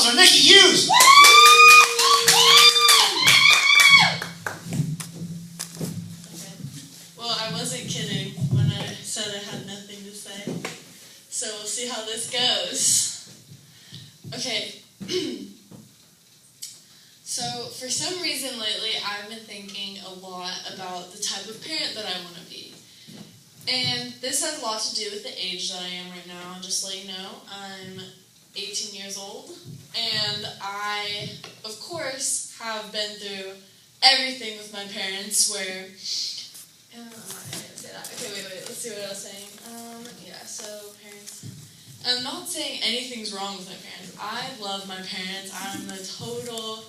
for Nikki Hughes. Okay. Well, I wasn't kidding when I said I had nothing to say. So we'll see how this goes. Okay. So for some reason lately, I've been thinking a lot about the type of parent that I want to be. And this has a lot to do with the age that I am right now. Just to let you know, I'm 18 years old. And I, of course, have been through everything with my parents where... I didn't say that. Okay, wait, let's see what I was saying. Yeah, so parents... I'm not saying anything's wrong with my parents. I love my parents. I'm a total...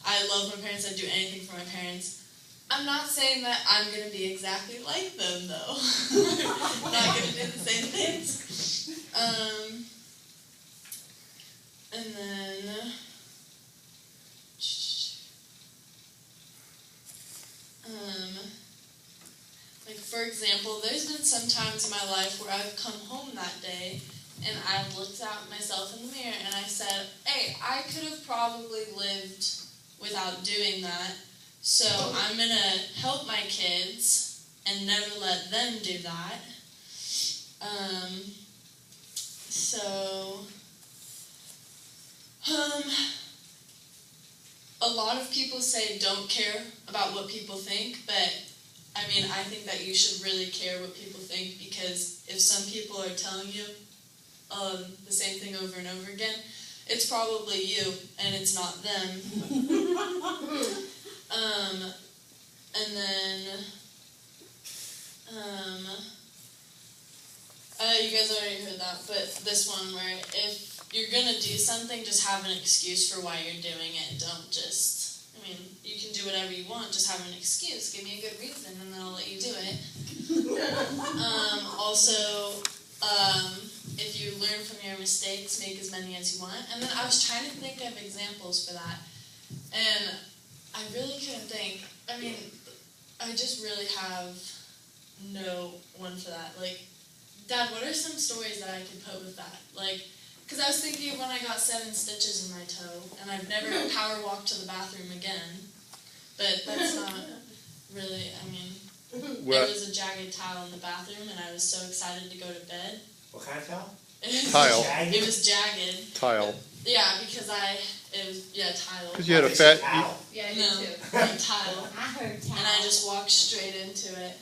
I love my parents. I'd do anything for my parents. I'm not saying that I'm going to be exactly like them, though. Not going to do the same things. And then... like, for example, there's been some times in my life where I've come home that day and I've looked at myself in the mirror and I said, hey, I could have probably lived without doing that, so I'm going to help my kids and never let them do that. A lot of people say don't care about what people think, but I mean, I think that you should really care what people think, because if some people are telling you the same thing over and over again, it's probably you, and it's not them. And then, you guys already heard that, but this one where if you're going to do something, just have an excuse for why you're doing it. Don't just, I mean, you can do whatever you want, just have an excuse. Give me a good reason, and then I'll let you do it. Also, if you learn from your mistakes, make as many as you want. And then I was trying to think of examples for that, and I really couldn't think. I mean, I just really have no one for that. Like, Dad, what are some stories that I could put with that? Like, because I was thinking of when I got 7 stitches in my toe, and I've never power walked to the bathroom again. But that's not really, I mean, there was a jagged tile in the bathroom, and I was so excited to go to bed. What kind of tile? Tile. It was jagged. Tile. Yeah, because tile. Because you had a fat... Yeah, I No, did too. like tile. I heard tile. And I just walked straight into it.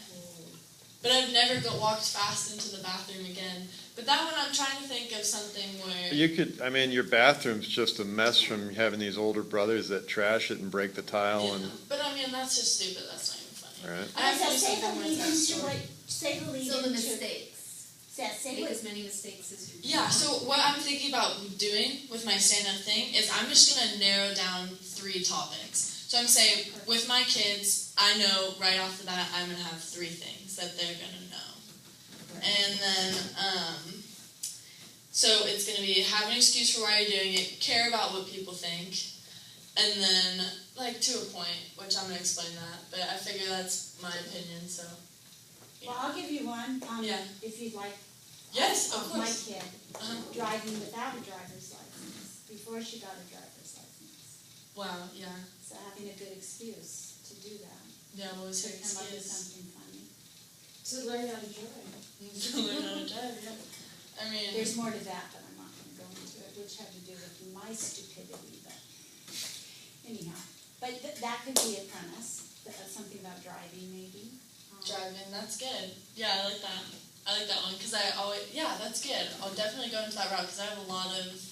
But I've never walked fast into the bathroom again. But that one, I'm trying to think of something where... You could, I mean, your bathroom's just a mess from having these older brothers that trash it and break the tile. Yeah. And. But I mean, that's just stupid. That's not even funny. Right. I have to do something with that story. Say the lead So the into... mistakes. Say Make what... as many mistakes as you can. Yeah, so what I'm thinking about doing with my stand-up thing is I'm just going to narrow down 3 topics. So I'm saying, with my kids, I know right off the bat I'm going to have 3 things that they're going to know. And then, so it's going to be have an excuse for why you're doing it, care about what people think, and then, like, to a point, which I'm going to explain that, but I figure that's my opinion, so. Yeah. Well, I'll give you one, Yeah. if you'd like. Yes, of My course. kid, driving without a driver's license, before she got a driver's license. Wow, yeah. So having a good excuse to do that. Yeah, what was her Come up with excuse? something funny. To learn how to drive. To learn how to drive, yeah. I mean, There's more to that, but I'm not going to go into it, which had to do with my stupidity, but anyhow. But that could be a premise, something about driving maybe. driving, that's good. Yeah, I like that. I like that one, because that's good. I'll definitely go into that route, because I have a lot of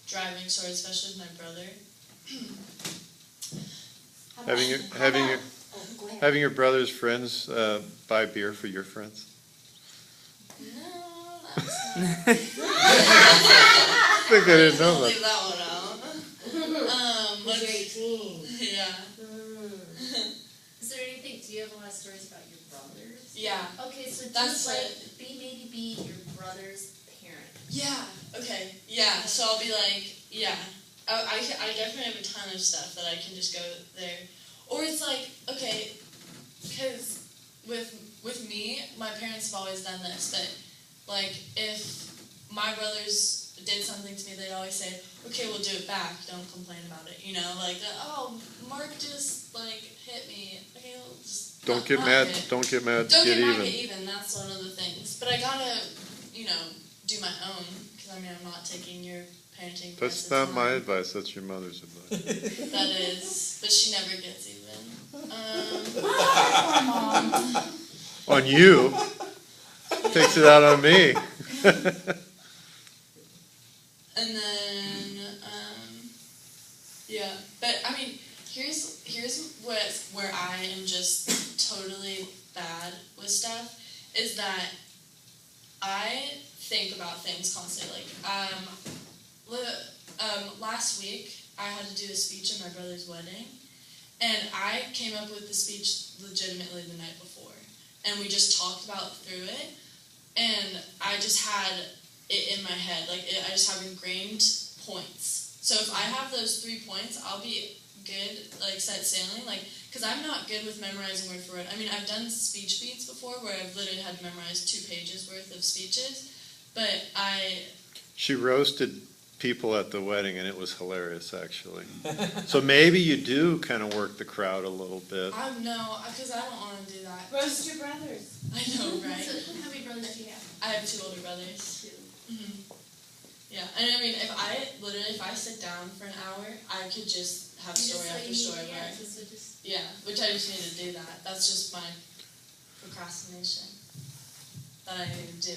driving stories, especially with my brother. Having your brother's friends buy beer for your friends. No, that's not. I think I didn't know Leave that. that one out. You're 18. Yeah. Is there anything, do you have a lot of stories about your brothers? Yeah. Okay, so That's just like, maybe be your brother's parent. Yeah. Okay. Yeah. So I'll be like, yeah. I definitely have a ton of stuff that I can just go there. Or it's like, okay, because with me, my parents have always done this, that, like, if my brothers did something to me, they'd always say, okay, we'll do it back. Don't complain about it. You know, like, oh, Mark just like hit me. Okay, well, just Don't not- get not mad, hit. don't get mad, Don't get get mad, even. get even. That's one of the things. But I gotta, do my own. Because I mean, I'm not taking your parenting advice. That's It's not my advice, that's your mother's advice. That is, but she never gets even. On you, takes it out on me. And then, yeah. But I mean, here's where I am just totally bad with stuff is that I think about things constantly. Last week I had to do a speech at my brother's wedding, and I came up with the speech legitimately the night before, and we just talked about through it, and I just had it in my head, I just have ingrained points. So if I have those 3 points, I'll be good, set sailing, because I'm not good with memorizing word for word. I mean, I've done speech beats before where I've literally had to memorize 2 pages worth of speeches, but She roasted people at the wedding, and it was hilarious, actually. So maybe you do kind of work the crowd a little bit. no, because I don't want to do that. Roast your brothers. I know, right? So how many brothers do you have? I have 2 older brothers. 2. hmm Yeah, and I mean, if I sit down for an hour, I could just have story after story where, yeah, which I just need to do that. That's just my procrastination that I need to do.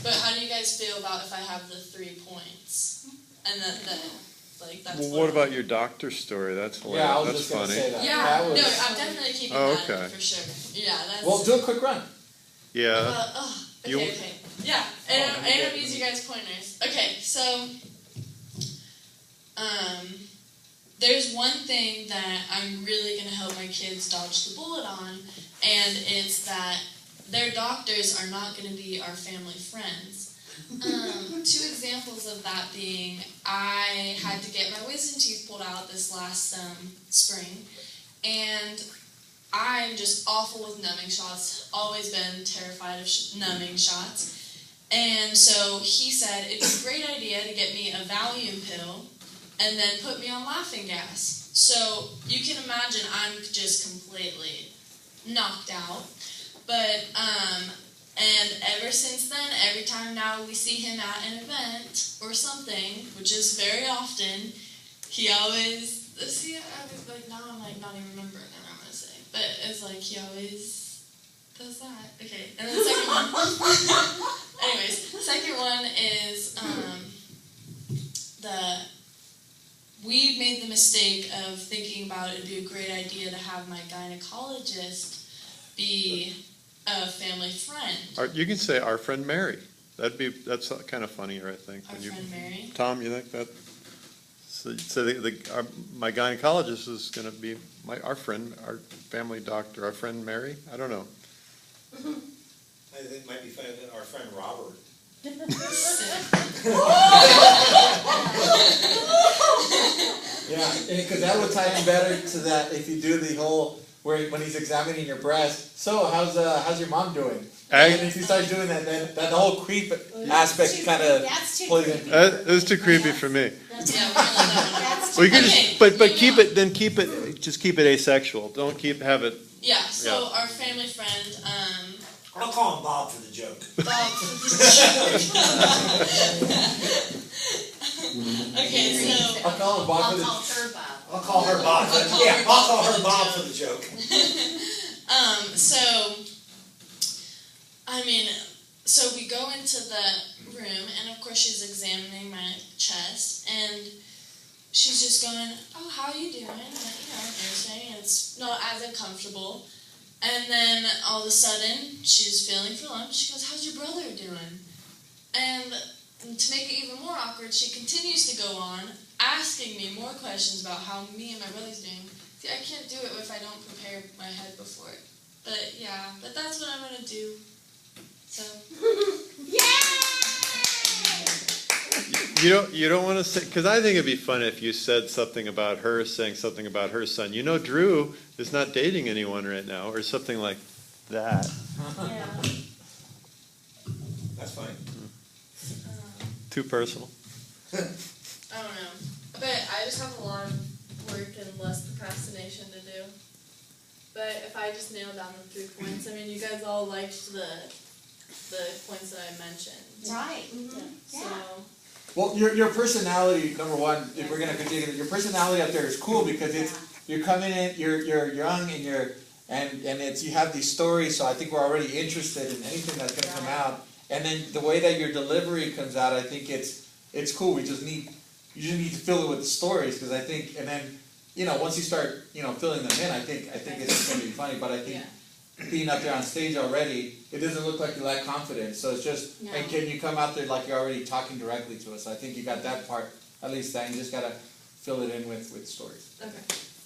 But how do you guys feel about if I have the 3 points? And that's Well, what about your doctor story? That's hilarious, Yeah, I was that's just gonna funny. say that. Yeah, That was- no, I'm definitely keeping Oh, that okay. for sure. Yeah, that's... Well, do a quick run. Yeah, Okay, You- okay. Yeah, and I'm using you guys pointers. Okay, so, there's one thing that I'm really going to help my kids dodge the bullet on, and it's that their doctors are not going to be our family friends. 2 examples of that being, I had to get my wisdom teeth pulled out this last spring, and I'm just awful with numbing shots, always been terrified of numbing shots. And so he said, it's a great idea to get me a Valium pill and then put me on laughing gas. So you can imagine I'm just completely knocked out. But, and ever since then, every time now we see him at an event or something, which is very often, he always, see, I was now I'm not even remembering what I'm going to say. But it's he always does that. Okay, and then the second one. Anyways, the second one is we made the mistake of thinking about it'd be a great idea to have my gynecologist be a family friend. you can say our friend Mary. That's kind of funnier, I think. Our friend Mary. Tom, you think that? So my gynecologist is going to be our friend, our family doctor, our friend Mary? I don't know. I think it might be funny that our friend Robert. Yeah, because that would tie in better to that if you do the whole when he's examining your breast. So how's your mom doing? And if you start doing that, then that whole creep aspect kind of plays in. It's too creepy for me. Yeah, we're gonna let that one. That's Well, you can Okay, just, but no, no. keep it asexual. Don't have it. Yeah, so our family friend, I'll call him Bob for the joke. Bob. Okay, so I'll call him Bob I'll for the- call her Bob. I'll call her Bob. Yeah, I'll call her Bob for the joke. So we go into the room, and of course she's examining my chest, and she's just going, "Oh, how are you doing?" And, everything. It's not as uncomfortable. And then all of a sudden, she's feeling for lunch. She goes, "How's your brother doing?" And to make it even more awkward, she continues to go on, asking me more questions about how me and my brother's doing. See, I can't do it if I don't prepare my head before it. But yeah, but that's what I'm gonna do. So You don't want to say, because I think it'd be fun if you said something about her saying something about her son. Drew is not dating anyone right now, or something like that. Yeah. That's fine. Too personal. I don't know. just have a lot of work and less procrastination to do. But if I just nail down the 3 points, I mean, you guys all liked the points that I mentioned. Right, So, yeah. Well, your personality, number one, if we're gonna continue, your personality up there is cool because it's, you're coming in, you're young and and it's, you have these stories, so I think we're already interested in anything that's gonna come out. And then the way that your delivery comes out, I think it's cool, you just need to fill it with the stories, cause I think, and then, once you start, filling them in, I think it's gonna be funny, but I think yeah. being up there on stage already, it doesn't look like you lack confidence, so it's just, No. and can you come out there like you're already talking directly to us, I think you got that part, at least that, you just gotta fill it in with stories. Okay.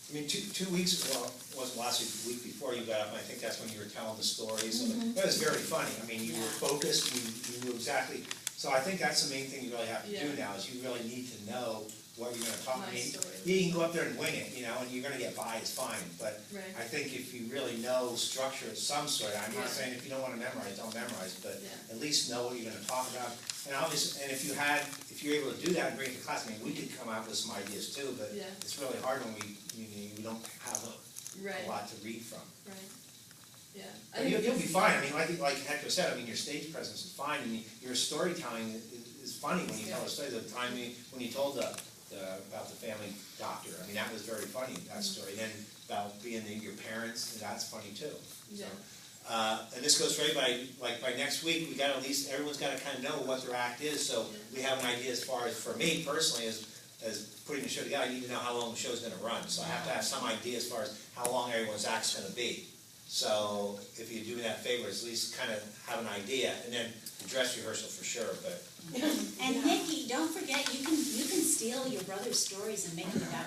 I mean, 2 weeks, well, it wasn't last week, the week before you got up, and I think that's when you were telling the stories, so that was very funny, I mean, you were focused, you knew exactly, so I think that's the main thing you really have to do Yeah. now, is you really need to know what you're gonna talk My about. story. You can go up there and wing it, and you're gonna get by, it's fine, but Right. I think if you really know structure of some sort, I'm not Yeah. saying if you don't wanna memorize, don't memorize, but Yeah. at least know what you're gonna talk about. And obviously, and if you're able to do that and bring it to class, I mean, we could come out with some ideas too, but Yeah. it's really hard when we don't have Right. a lot to read from. Right. Yeah. But you'll be fine, I mean, like Hector said, I mean, your stage presence is fine, and your storytelling is funny when you tell a story. The time when you told about the family doctor, I mean, that was very funny, that story. And then about being your parents, that's funny too. Yeah. And this goes for everybody, like by next week, we gotta at least, everyone's gotta kind of know what their act is, so we have an idea as far as, for me personally, as putting the show together, I need to know how long the show's gonna run. So I have to have some idea as far as how long everyone's act's gonna be. So if you do me that favor, at least kind of have an idea, and then the dress rehearsal for sure, but And Nikki, don't forget, you can steal your brother's stories and make them about